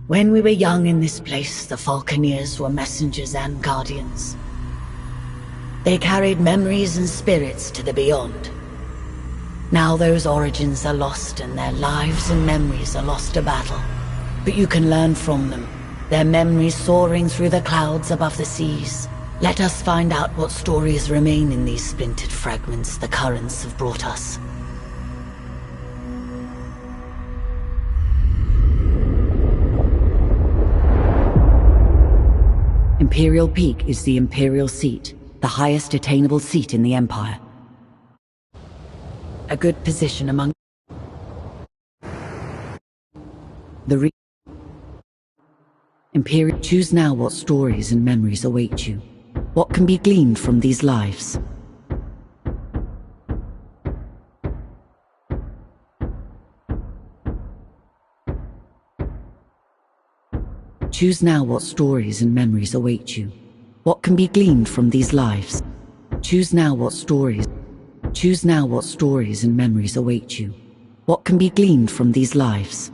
When we were young in this place, the Falconeers were messengers and guardians. They carried memories and spirits to the beyond. Now those origins are lost and their lives and memories are lost to battle. But you can learn from them, their memories soaring through the clouds above the seas. Let us find out what stories remain in these splintered fragments the currents have brought us. Imperial Peak is the Imperial seat, the highest attainable seat in the Empire. A good position among the Imperial. Choose now what stories and memories await you. What can be gleaned from these lives? Choose now what stories and memories await you. What can be gleaned from these lives? Choose now what stories. Choose now what stories and memories await you. What can be gleaned from these lives?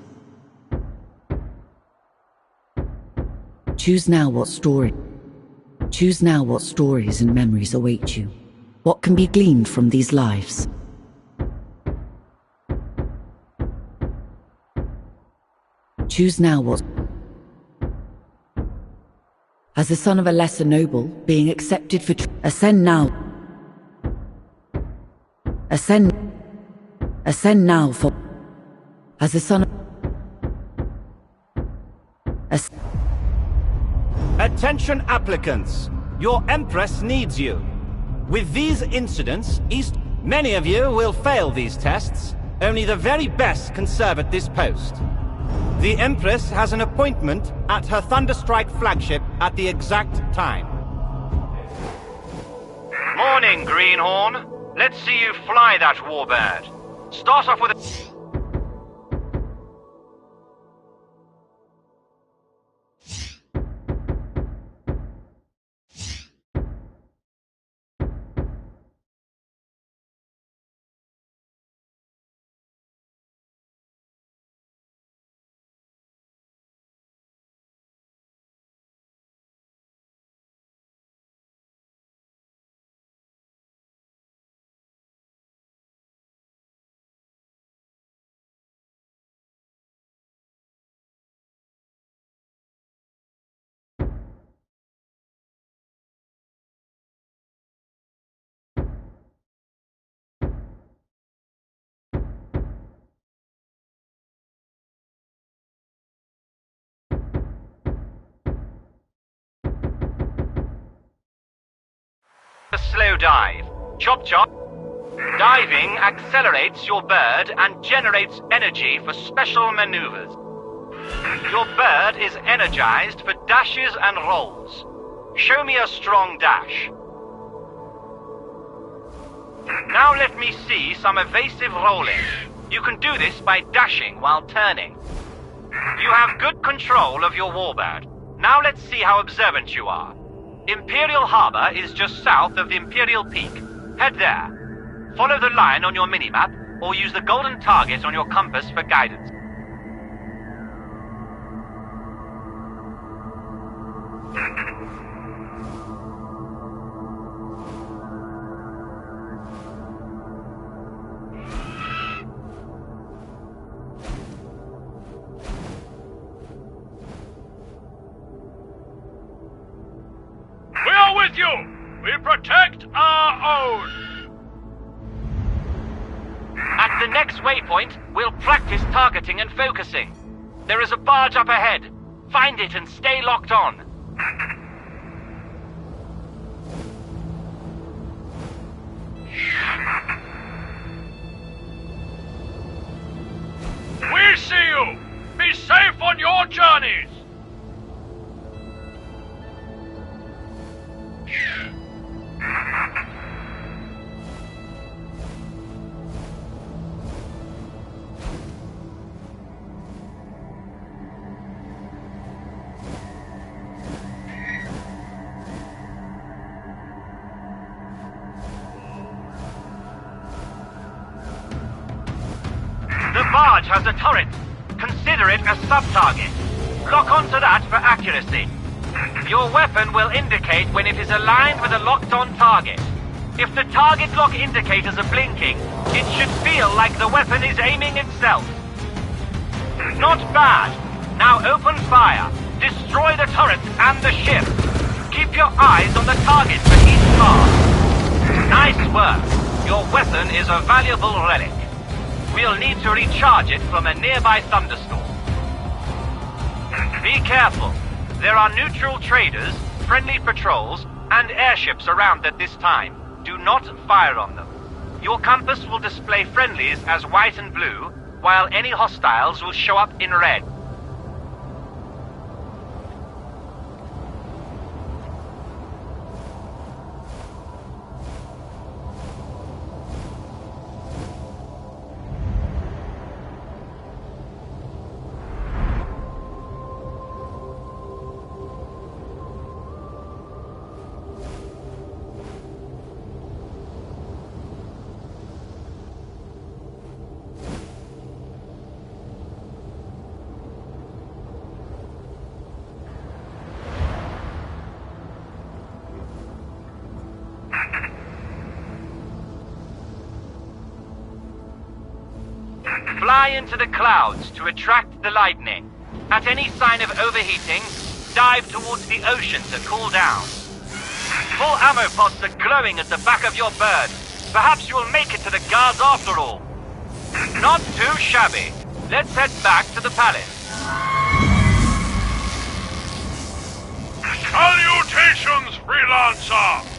Choose now what story. Choose now what stories and memories await you. What can be gleaned from these lives? Choose now what. As the son of a lesser noble, being accepted for ascend now. Ascend now for. As the son of. Attention applicants, your Empress needs you. With these incidents, many of you will fail these tests. Only the very best can serve at this post. The Empress has an appointment at her Thunderstrike flagship at the exact time. Morning, Greenhorn. Let's see you fly that warbird. Start off with a... A slow dive. Chop chop. Diving accelerates your bird and generates energy for special maneuvers. Your bird is energized for dashes and rolls. Show me a strong dash. Now let me see some evasive rolling. You can do this by dashing while turning. You have good control of your warbird. Now let's see how observant you are. Imperial Harbor is just south of the Imperial Peak. Head there. Follow the line on your minimap, or use the golden target on your compass for guidance. With you! We protect our own! At the next waypoint, we'll practice targeting and focusing. There is a barge up ahead. Find it and stay locked on. We see you! Be safe on your journeys! The barge has a turret. Consider it a sub-target. Lock onto that for accuracy. Your weapon will indicate when it is aligned with a locked-on target. If the target lock indicators are blinking, it should feel like the weapon is aiming itself. Not bad. Now open fire. Destroy the turrets and the ship. Keep your eyes on the target for each pass. Nice work. Your weapon is a valuable relic. We'll need to recharge it from a nearby thunderstorm. Be careful. There are neutral traders, friendly patrols, and airships around at this time. Do not fire on them. Your compass will display friendlies as white and blue, while any hostiles will show up in red. Fly into the clouds to attract the lightning. At any sign of overheating, dive towards the ocean to cool down. Full ammo pods are glowing at the back of your bird. Perhaps you'll make it to the guards after all. Not too shabby. Let's head back to the palace. Salutations, freelancer!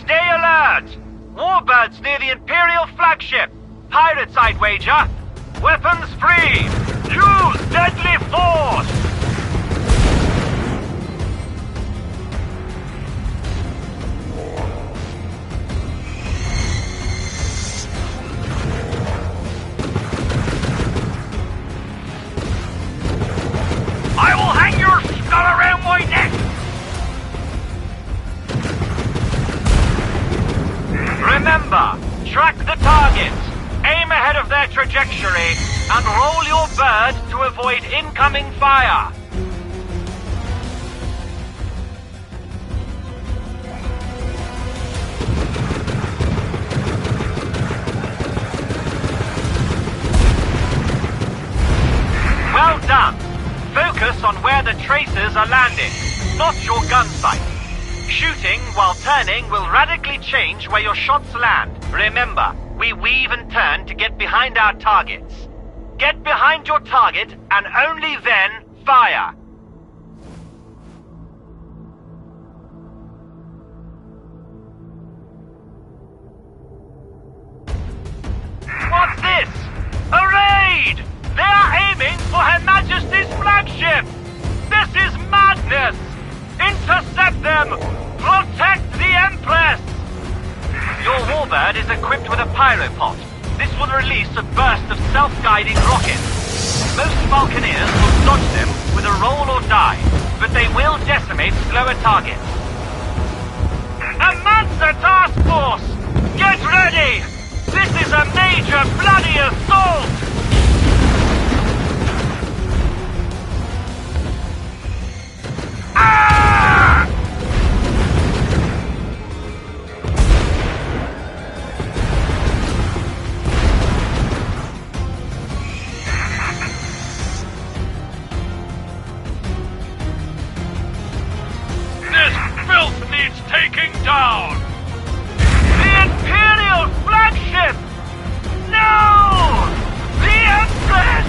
Stay alert! Warbirds near the Imperial flagship! Pirates, I'd wager! Weapons free! Use deadly force! I will hang your skull around my neck! Remember, track the target, aim ahead of their trajectory, and roll your bird to avoid incoming fire. Well done. Focus on where the tracers are landing, not your gun sight. Shooting while turning will radically change where your shots land. Remember, we weave and turn to get behind our targets. Get behind your target and only then fire. What's this? A raid! They are aiming for Her Majesty's flagship! This is madness! Intercept them! Protect the Empress! Your warbird is equipped with a pyropod. This will release a burst of self-guiding rockets. Most Falconeers will dodge them with a roll or dive, but they will decimate slower targets. A Mansa task force! Get ready! This is a major bloody assault! Taking down! The Imperial flagship! No! The Empress!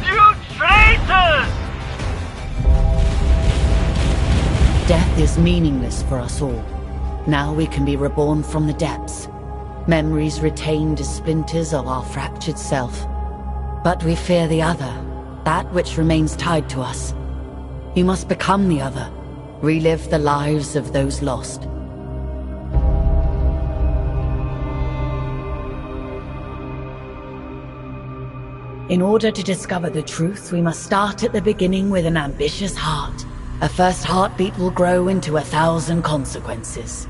You traitors! Death is meaningless for us all. Now we can be reborn from the depths. Memories retained as splinters of our fractured self. But we fear the other, that which remains tied to us. You must become the other, relive the lives of those lost. In order to discover the truth, we must start at the beginning with an ambitious heart. A first heartbeat will grow into 1,000 consequences.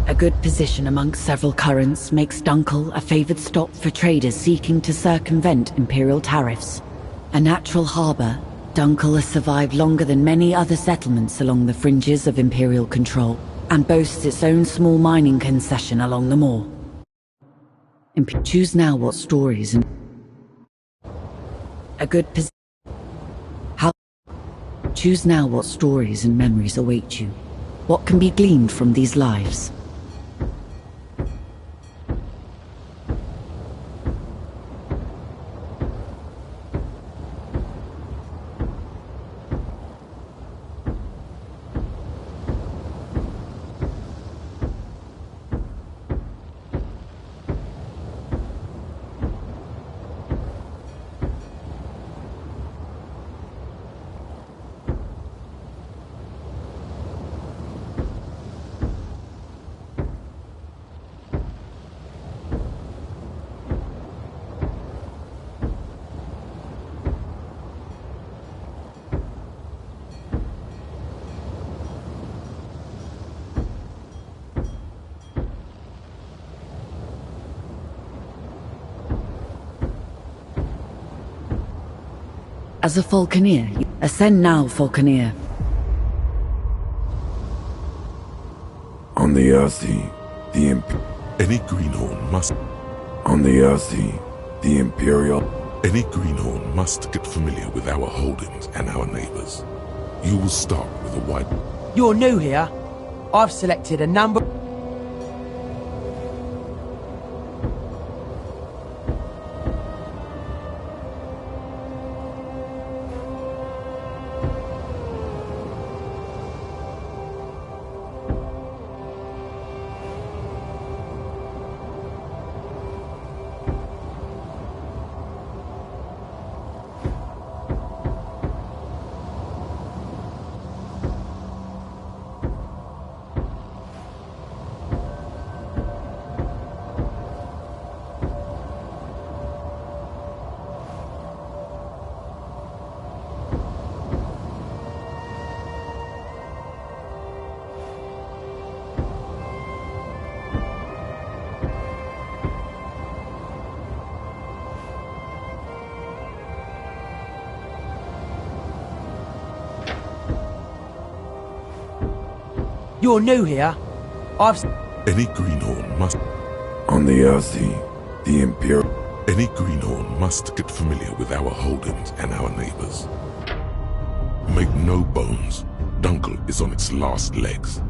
A good position amongst several currents makes Dunkel a favored stop for traders seeking to circumvent Imperial tariffs. A natural harbor, Dunkel has survived longer than many other settlements along the fringes of Imperial control, and boasts its own small mining concession along the moor. Choose now what stories and... A good position... Choose now what stories and memories await you. What can be gleaned from these lives? As a Falconeer, ascend now, Falconeer. On the Earthy, Any greenhorn must... On the Earthy, the Imperial... Any greenhorn must get familiar with our holdings and our neighbors. You will start with a wide... You're new here. I've selected a number... You're new here. I've... Any greenhorn must... On the Earthy, the Imperial... Any greenhorn must get familiar with our holdings and our neighbors. Make no bones, Dunkel is on its last legs.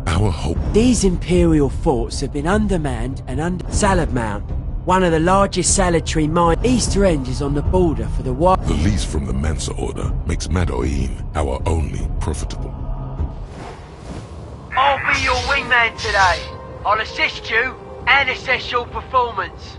Our hope... These Imperial forts have been undermanned and Salad Mount, one of the largest salutary mines. Easter End is on the border for the war. The lease from the Mansa Order makes Madoin our only profitable. I'll be your wingman today. I'll assist you and assess your performance.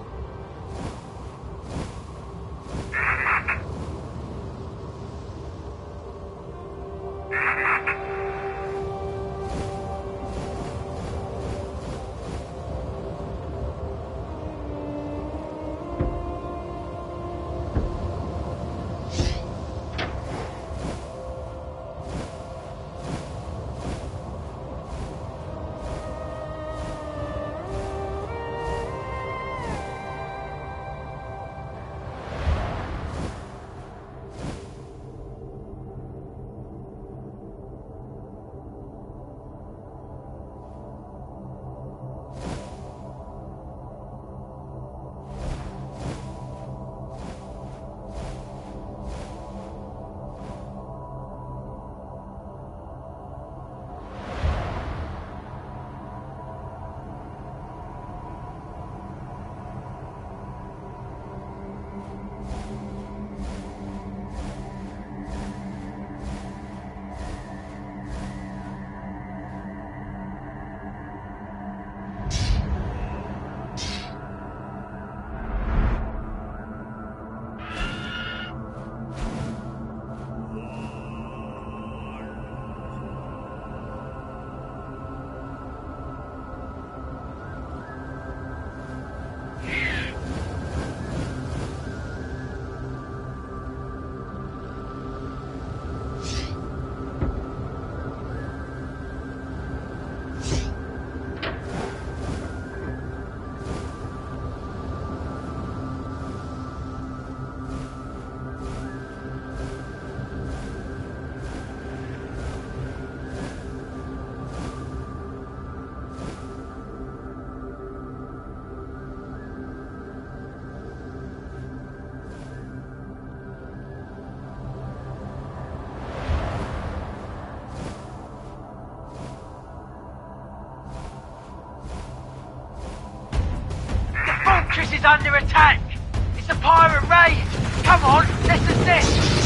fortress is under attack! It's a pirate raid! Come on, let's assist!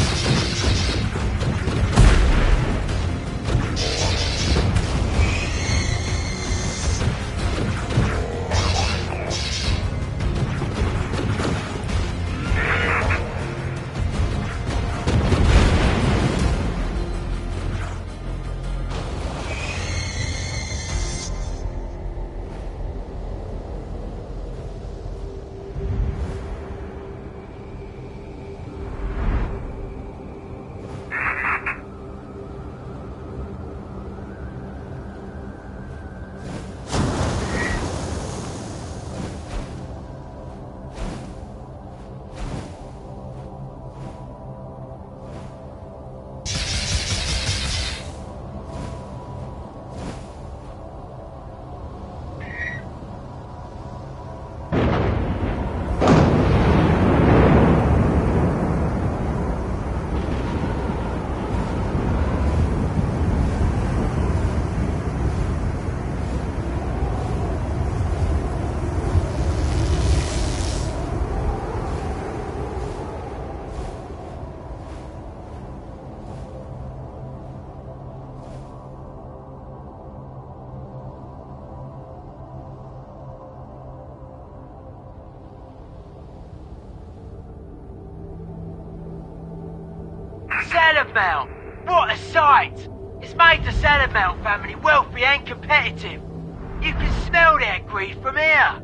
Salamount! What a sight! It's made the Salamount family wealthy and competitive. You can smell their greed from here.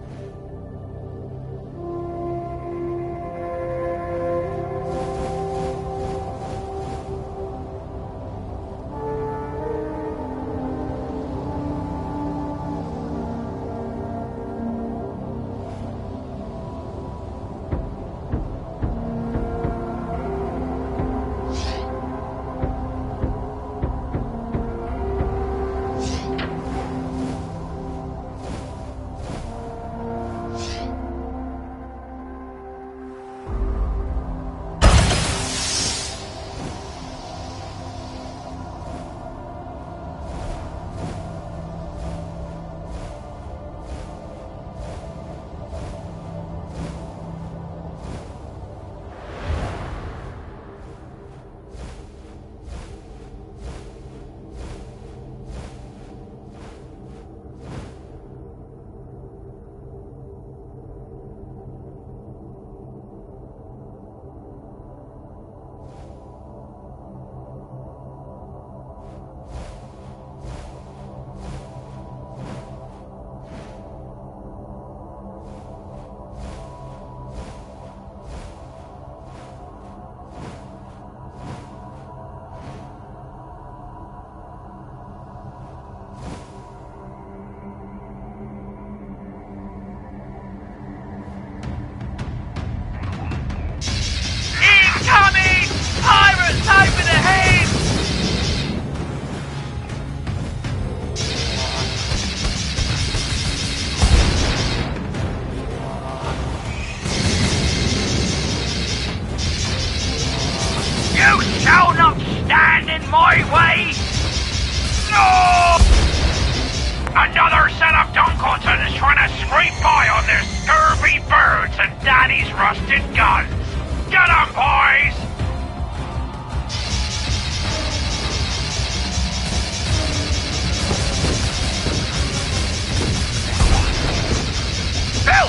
Another set of Dunkeltons trying to scrape by on their scurvy birds and Daddy's rusted guns. Get 'em, boys! Bill!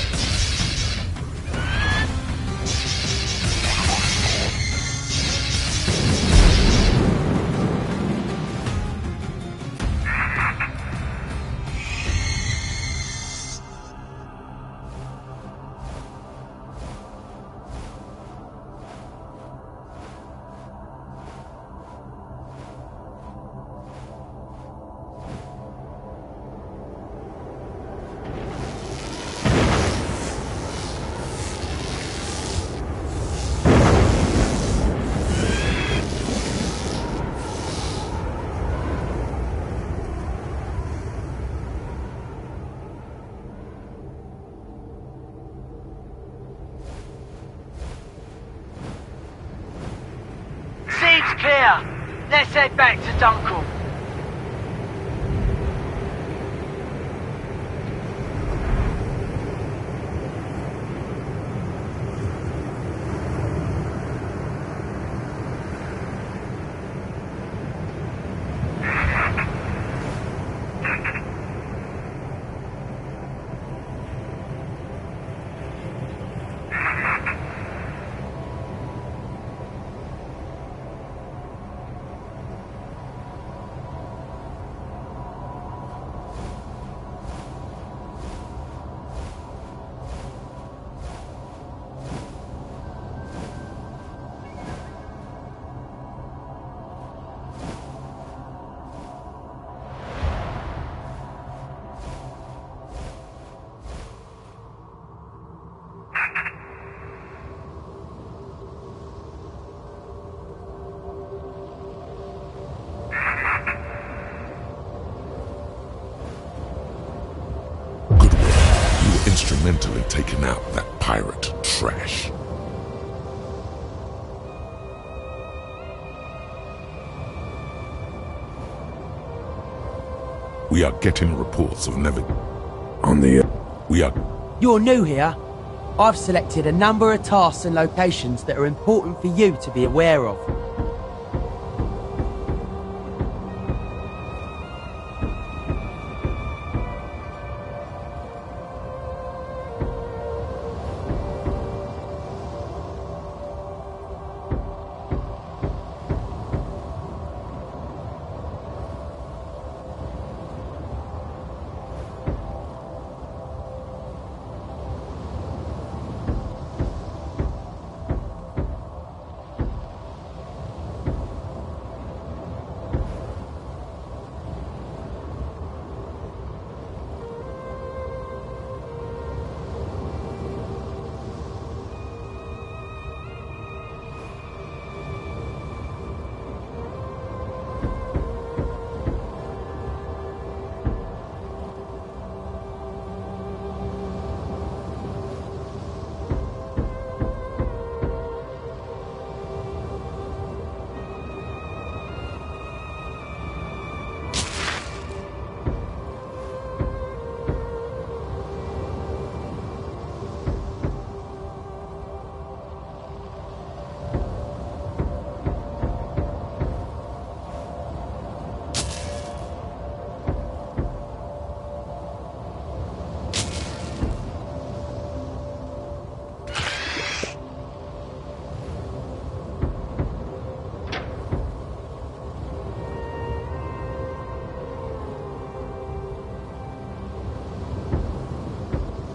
Clear. Let's head back to Dunkel. instrumentally taken out that pirate trash. We are getting reports of You're new here. I've selected a number of tasks and locations that are important for you to be aware of.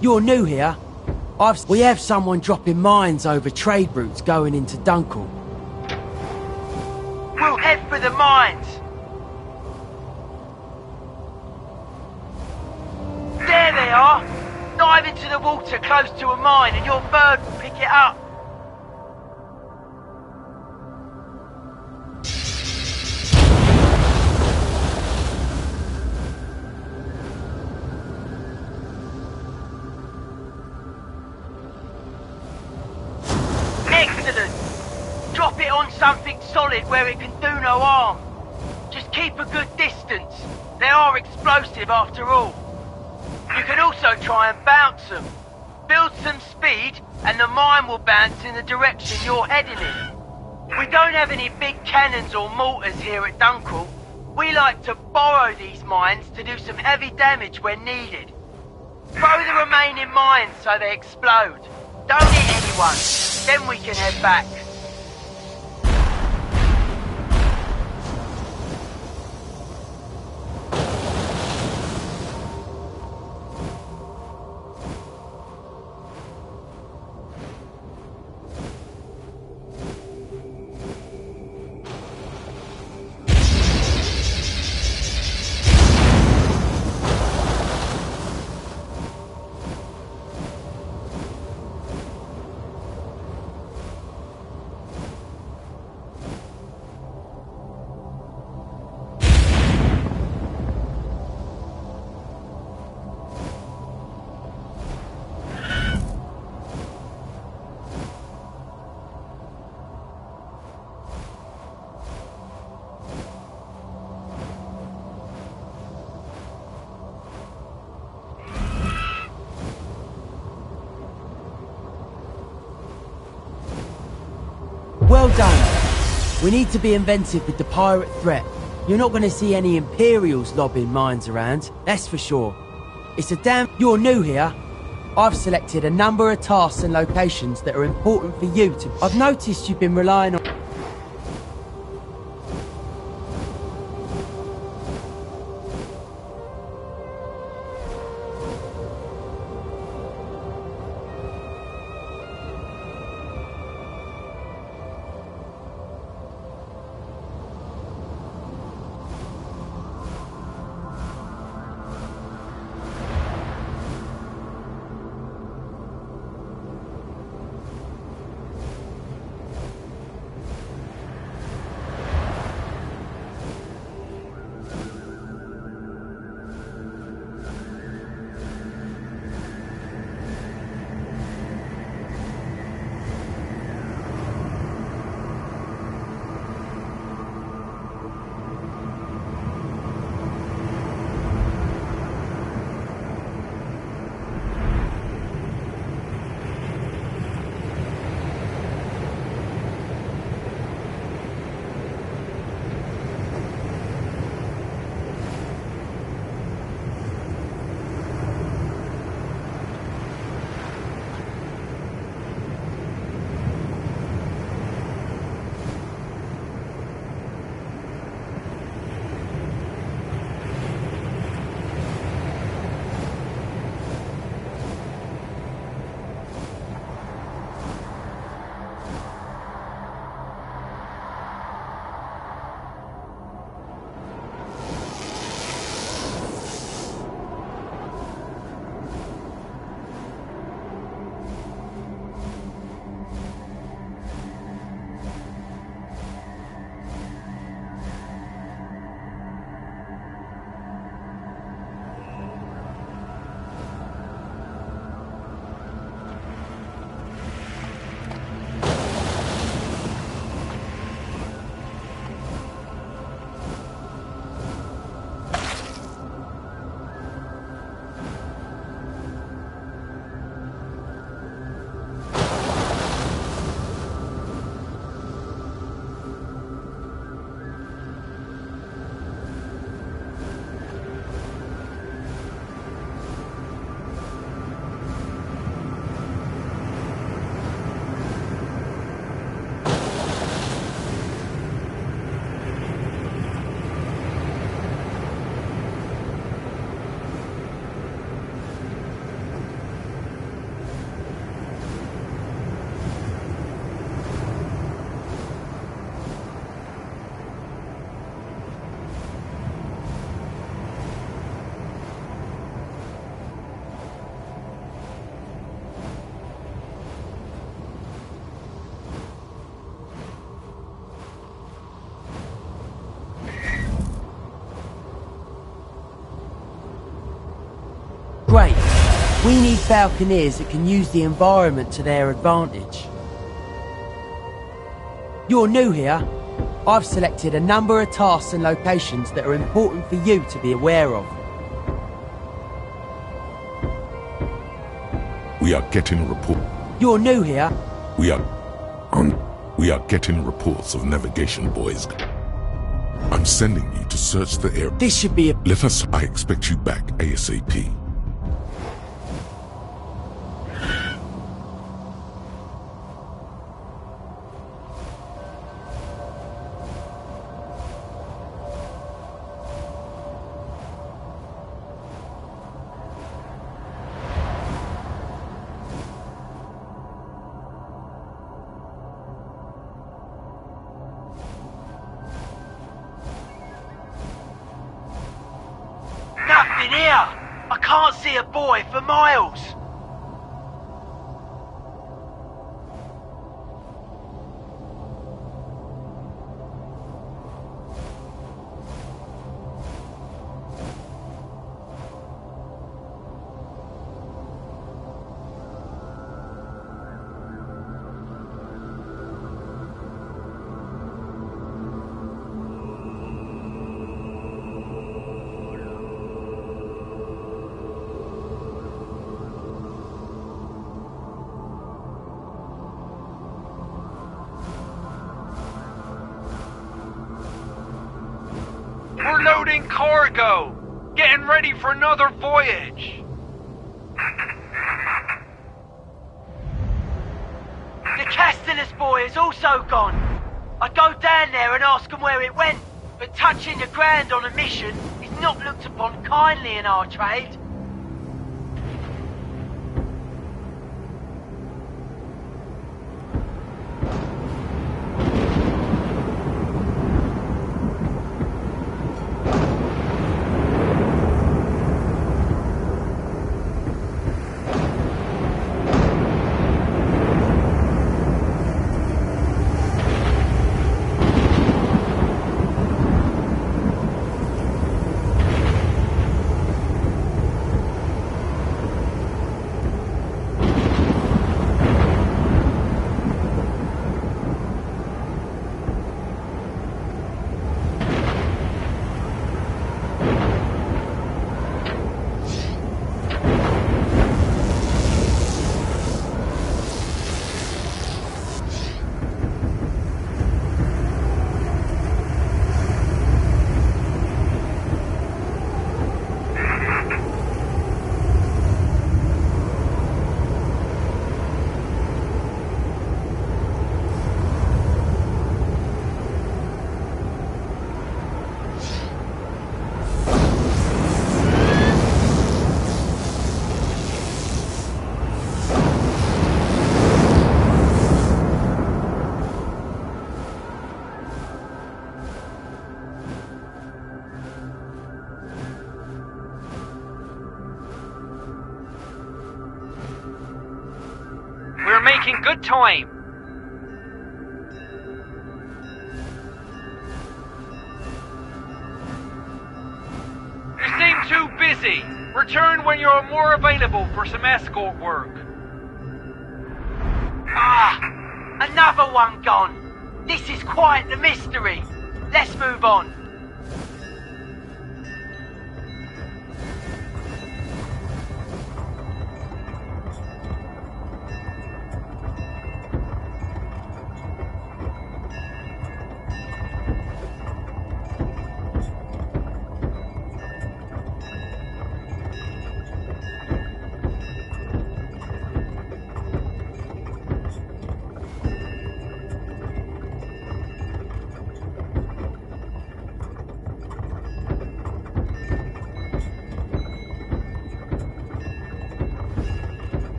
You're new here. We have someone dropping mines over trade routes going into Dunkel. We'll head for the mines. There they are. Dive into the water close to a mine and your bird will pick it up. Drop it on something solid where it can do no harm. Just keep a good distance. They are explosive after all. You can also try and bounce them. Build some speed and the mine will bounce in the direction you're heading in. We don't have any big cannons or mortars here at Dunkel. We like to borrow these mines to do some heavy damage when needed. Throw the remaining mines so they explode. Don't hit anyone. Then we can head back. Well done. We need to be inventive with the pirate threat. You're not going to see any Imperials lobbing mines around, that's for sure. It's a damn... You're new here. I've selected a number of tasks and locations that are important for you to... I've noticed you've been relying on... We need Falconeers that can use the environment to their advantage. You're new here. I've selected a number of tasks and locations that are important for you to be aware of. We are getting report. You're new here. We are getting reports of navigation boys. I'm sending you to search the area. This should be a... Let us. I expect you back ASAP. Nothing here! I can't see a boy for miles! We're loading cargo! Getting ready for another voyage! The Castellus boy is also gone. I'd go down there and ask him where it went, but touching the ground on a mission is not looked upon kindly in our trade. We're making good time. You seem too busy. Return when you're more available for some escort work. Ah! Another one gone! This is quite the mystery. Let's move on.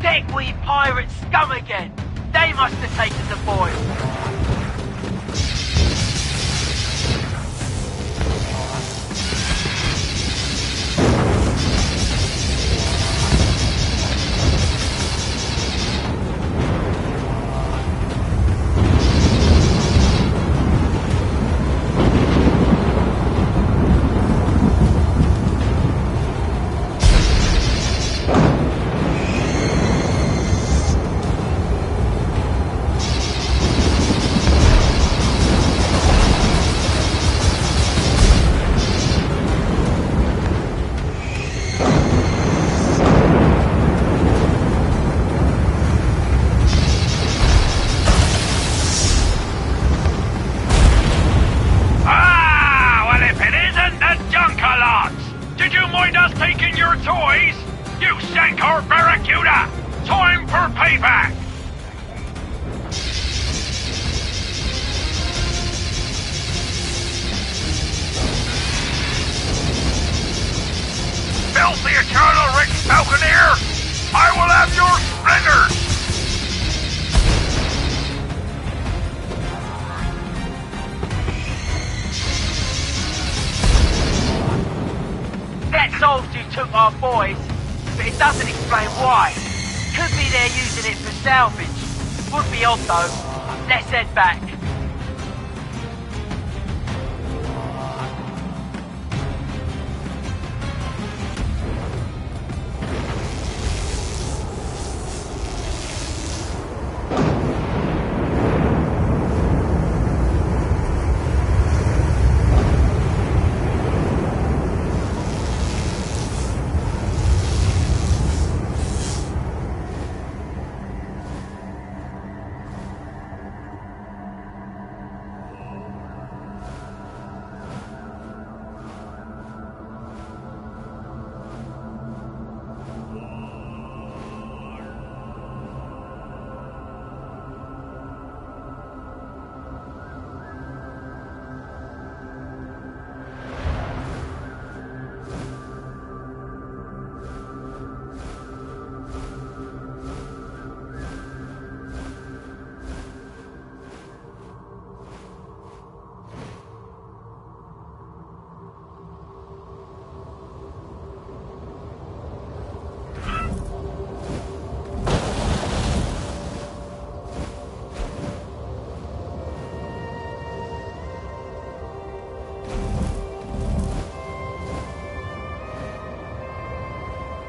deck we pirate scum again. They must have taken the boy. Filthy eternal rich Falconeer! I will have your splinters! That solves who took our boys, but it doesn't explain why. Could be they're using it for salvage. Would be odd though. Let's head back.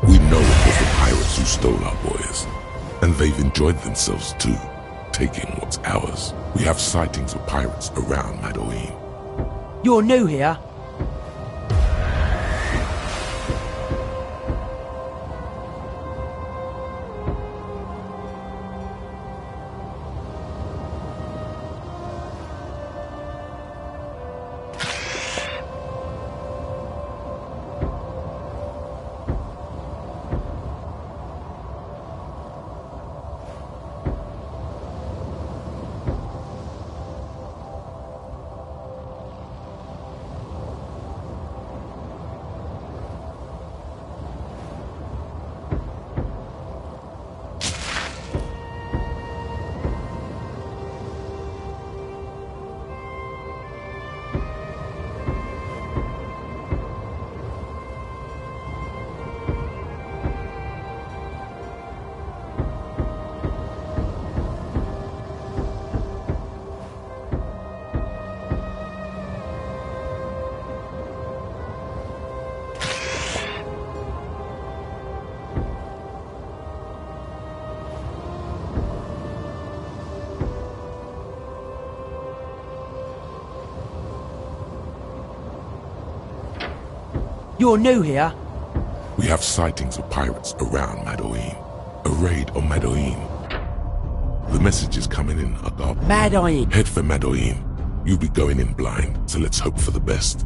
We know it was the pirates who stole our boys, and they've enjoyed themselves too, taking what's ours. We have sightings of pirates around Madoine. You're new here? You're new here? We have sightings of pirates around Madoine. A raid on Madoine. The messages coming in are garbage. Madoine. Head for Madoine. You'll be going in blind, so let's hope for the best.